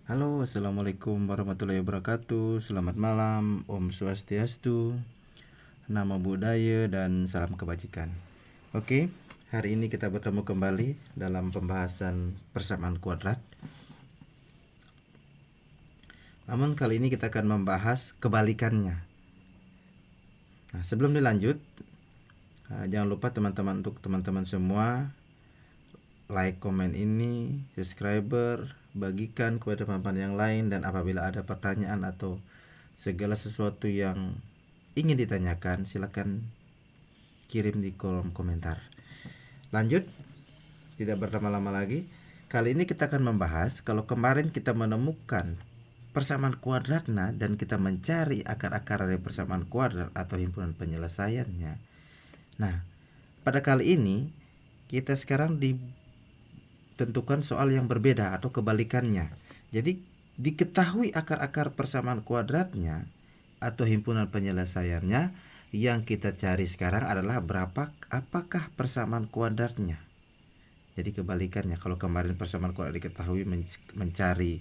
Halo, assalamualaikum warahmatullahi wabarakatuh. Selamat malam, Om Swastiastu, Namo Buddhaya, dan salam kebajikan. Oke, hari ini kita bertemu kembali dalam pembahasan persamaan kuadrat. Namun kali ini kita akan membahas kebalikannya. Nah, sebelum dilanjut, jangan lupa teman-teman, untuk teman-teman semua, like, komen ini, subscriber, bagikan kepada teman-teman yang lain, dan apabila ada pertanyaan atau segala sesuatu yang ingin ditanyakan, silakan kirim di kolom komentar. Lanjut, tidak berlama-lama lagi. Kali ini kita akan membahas, kalau kemarin kita menemukan persamaan kuadratnya dan kita mencari akar-akar dari persamaan kuadrat atau himpunan penyelesaiannya. Nah, pada kali ini kita sekarang ditentukan soal yang berbeda atau kebalikannya. Jadi diketahui akar-akar persamaan kuadratnya atau himpunan penyelesaiannya. Yang kita cari sekarang adalah apakah persamaan kuadratnya. Jadi kebalikannya, kalau kemarin persamaan kuadrat diketahui mencari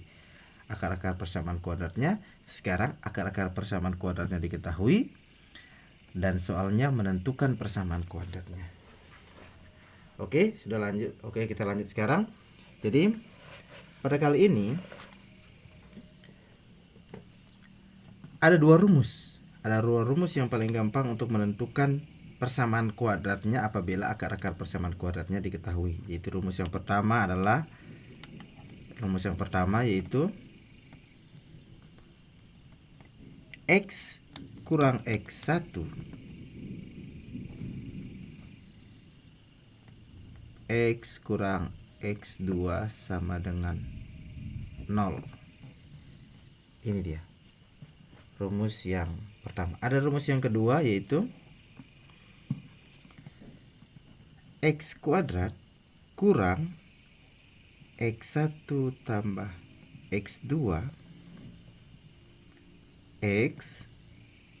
akar-akar persamaan kuadratnya, sekarang akar-akar persamaan kuadratnya diketahui dan soalnya menentukan persamaan kuadratnya. Oke, sudah lanjut. Oke, kita lanjut sekarang. Jadi pada kali ini ada dua rumus. Ada dua rumus yang paling gampang untuk menentukan persamaan kuadratnya apabila akar-akar persamaan kuadratnya diketahui. Yaitu rumus yang pertama yaitu X kurang X1 X kurang X2 sama dengan 0. Ini dia rumus yang pertama. Ada rumus yang kedua yaitu X kuadrat kurang X1 tambah X2 X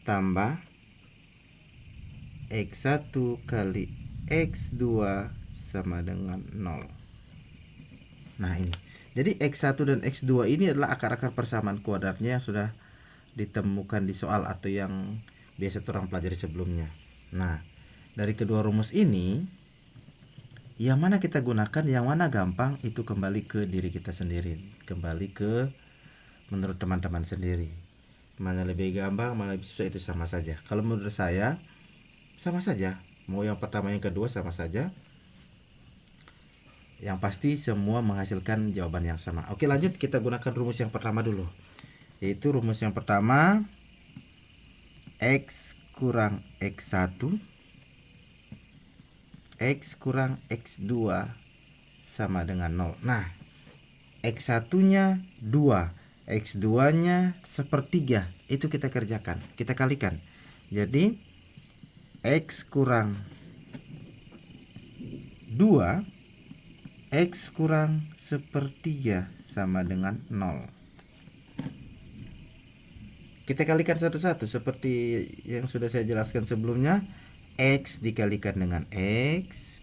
tambah X1 kali X2 sama dengan 0. Nah ini, jadi X1 dan X2 ini adalah akar-akar persamaan kuadratnya yang sudah ditemukan di soal atau yang biasa orang pelajari sebelumnya. Nah, dari kedua rumus ini, yang mana kita gunakan, yang mana gampang, itu kembali ke diri kita sendiri, kembali ke menurut teman-teman sendiri. Mana lebih gampang, mana lebih susah, itu sama saja. Kalau menurut saya sama saja, mau yang pertama yang kedua sama saja. Yang pasti semua menghasilkan jawaban yang sama. Oke, lanjut, kita gunakan rumus yang pertama dulu. Yaitu rumus yang pertama, X kurang X1 X kurang X2 sama dengan 0. Nah, X1 nya 2, X2 nya sepertiga. Itu kita kerjakan, kita kalikan. Jadi X kurang 2 X kurang sepertiga sama dengan 0. Kita kalikan satu-satu seperti yang sudah saya jelaskan sebelumnya. X dikalikan dengan X,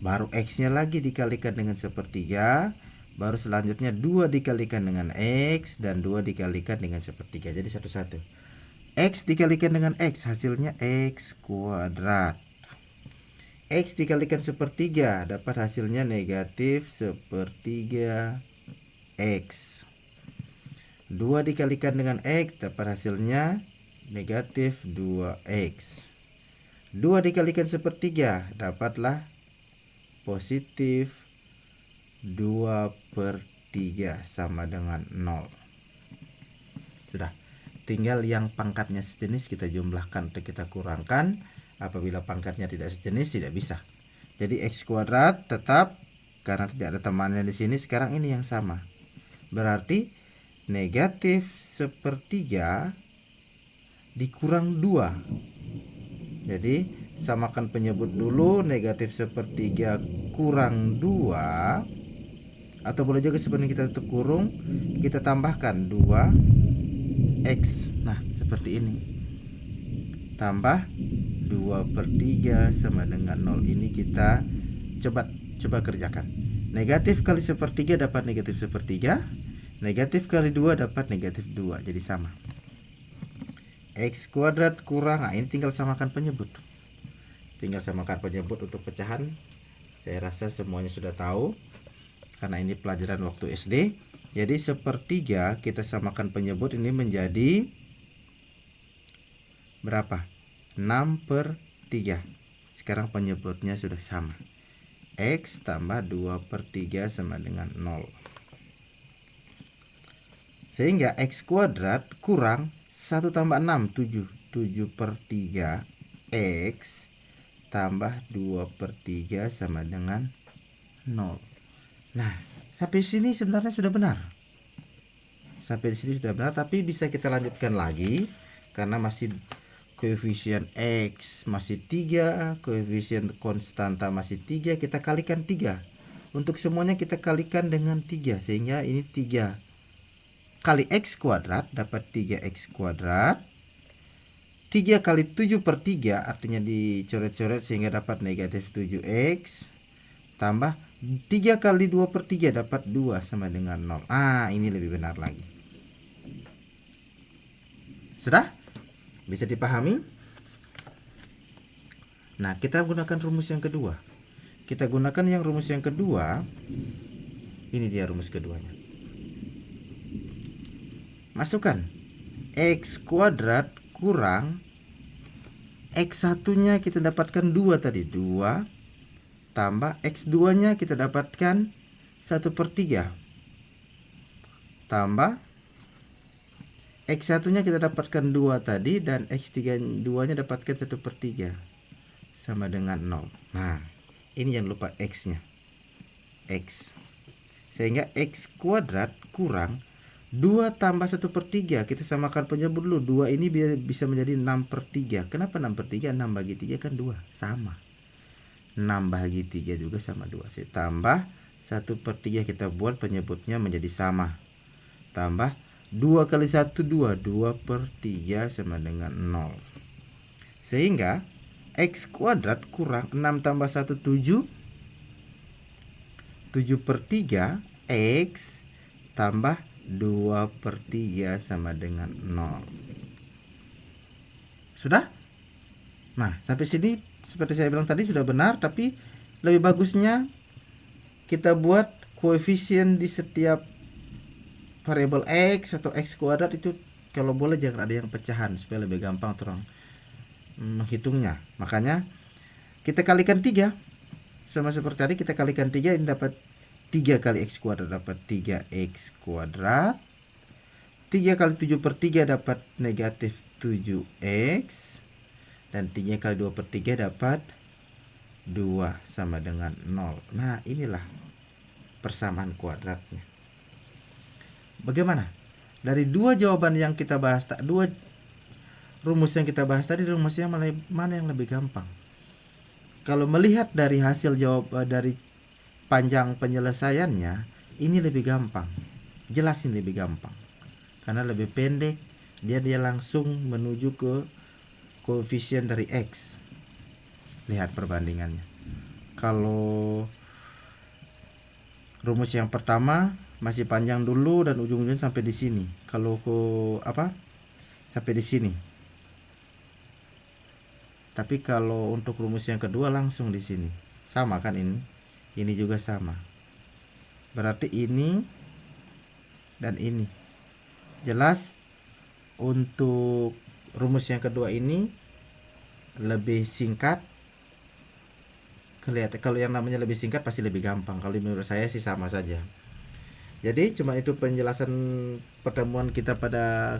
baru X nya lagi dikalikan dengan sepertiga, baru selanjutnya 2 dikalikan dengan X, dan 2 dikalikan dengan sepertiga. Jadi satu-satu. X dikalikan dengan X, hasilnya X kuadrat. X dikalikan sepertiga, dapat hasilnya negatif sepertiga X. 2 dikalikan dengan X, dapat hasilnya negatif 2X. 2 dikalikan sepertiga, dapatlah positif 2/3 sama dengan 0. Sudah, tinggal yang pangkatnya sejenis kita jumlahkan atau kita kurangkan. Apabila pangkatnya tidak sejenis, tidak bisa. Jadi X kuadrat tetap, karena tidak ada temannya di sini. Sekarang ini yang sama, berarti negatif sepertiga dikurang 2. Jadi samakan penyebut dulu, negatif sepertiga kurang 2, atau boleh juga sebenarnya kita tutup kurung, kita tambahkan 2X. Nah, seperti ini. Tambah 2/3 sama dengan 0. Ini kita coba kerjakan. Negatif kali sepertiga dapat negatif sepertiga. Negatif kali 2 dapat negatif 2, jadi sama. X kuadrat kurang, nah ini tinggal samakan penyebut. Tinggal samakan penyebut untuk pecahan. Saya rasa semuanya sudah tahu, karena ini pelajaran waktu SD. Jadi 1/3 kita samakan penyebut, ini menjadi berapa? 6/3. Sekarang penyebutnya sudah sama. X tambah 2/3 sama dengan 0. Sehingga X kuadrat kurang 1 tambah 6, 7. 7/3 X tambah 2/3 sama dengan 0. Nah, sampai sini sebenarnya sudah benar. Sampai di sini sudah benar, tapi bisa kita lanjutkan lagi karena masih koefisien X masih 3, koefisien konstanta masih 3, kita kalikan 3. Untuk semuanya kita kalikan dengan 3, sehingga ini 3 kali X kuadrat dapat 3X kuadrat. 3 kali 7/3 artinya dicoret-coret sehingga dapat negatif 7X. Tambah 3 kali 2/3 dapat 2 sama dengan 0. Ini lebih benar lagi. Sudah? Bisa dipahami? Nah, kita gunakan rumus yang kedua. Kita gunakan yang rumus yang kedua. Ini dia rumus keduanya. Masukkan X kuadrat kurang X1 nya kita dapatkan 2 tadi, 2 tambah X2 nya kita dapatkan 1/3 tambah X1 nya kita dapatkan 2 tadi, dan X2 nya dapatkan 1/3 sama dengan 0. Nah, ini jangan lupa X nya, X. Sehingga X kuadrat kurang 2 tambah 1/3, kita samakan penyebut dulu. 2 ini bisa menjadi 6/3. Kenapa 6/3? 6 bagi 3 kan 2, sama. 6 bagi 3 juga sama 2. Saya tambah 1/3, kita buat penyebutnya menjadi sama. Tambah 2 kali 1, 2. 2/3 sama dengan 0. Sehingga X kuadrat kurang 6 tambah 1, 7. 7/3 X tambah 2/3 sama dengan 0. Sudah? Nah, sampai sini seperti saya bilang tadi sudah benar, tapi lebih bagusnya kita buat koefisien di setiap variabel X atau X kuadrat itu, kalau boleh jangan ada yang pecahan supaya lebih gampang terang menghitungnya. Makanya kita kalikan 3. Sama seperti tadi kita kalikan 3, ini dapat 3 kali X kuadrat dapat 3X kuadrat. 3 kali 7/3 dapat negatif 7X. Dan 3 kali 2/3 dapat 2 sama dengan 0. Nah, inilah persamaan kuadratnya. Bagaimana? Dari dua jawaban yang kita bahas, dua rumus yang kita bahas tadi, rumusnya mana yang lebih gampang? Kalau melihat dari hasil dari panjang penyelesaiannya, ini lebih gampang. Jelas ini lebih gampang. Karena lebih pendek, dia langsung menuju ke koefisien dari X. Lihat perbandingannya. Kalau rumus yang pertama masih panjang dulu dan ujung-ujungnya sampai di sini. Kalau sampai di sini. Tapi kalau untuk rumus yang kedua langsung di sini. Sama kan ini? Ini juga sama. Berarti ini dan ini. Jelas untuk rumus yang kedua ini lebih singkat. Kelihatan kalau yang namanya lebih singkat pasti lebih gampang. Kalau menurut saya sih sama saja. Jadi cuma itu penjelasan pertemuan kita pada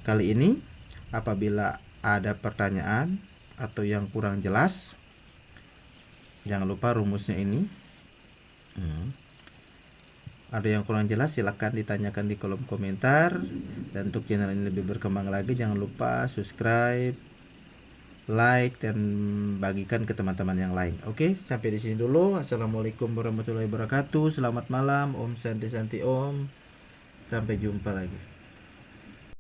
kali ini. Apabila ada pertanyaan atau yang kurang jelas, jangan lupa rumusnya ini. Ada yang kurang jelas silahkan ditanyakan di kolom komentar. Dan untuk channel ini lebih berkembang lagi, jangan lupa subscribe, like, dan bagikan ke teman-teman yang lain. Oke, sampai di sini dulu. Assalamualaikum warahmatullahi wabarakatuh. Selamat malam. Om Santi Santi Om. Sampai jumpa lagi.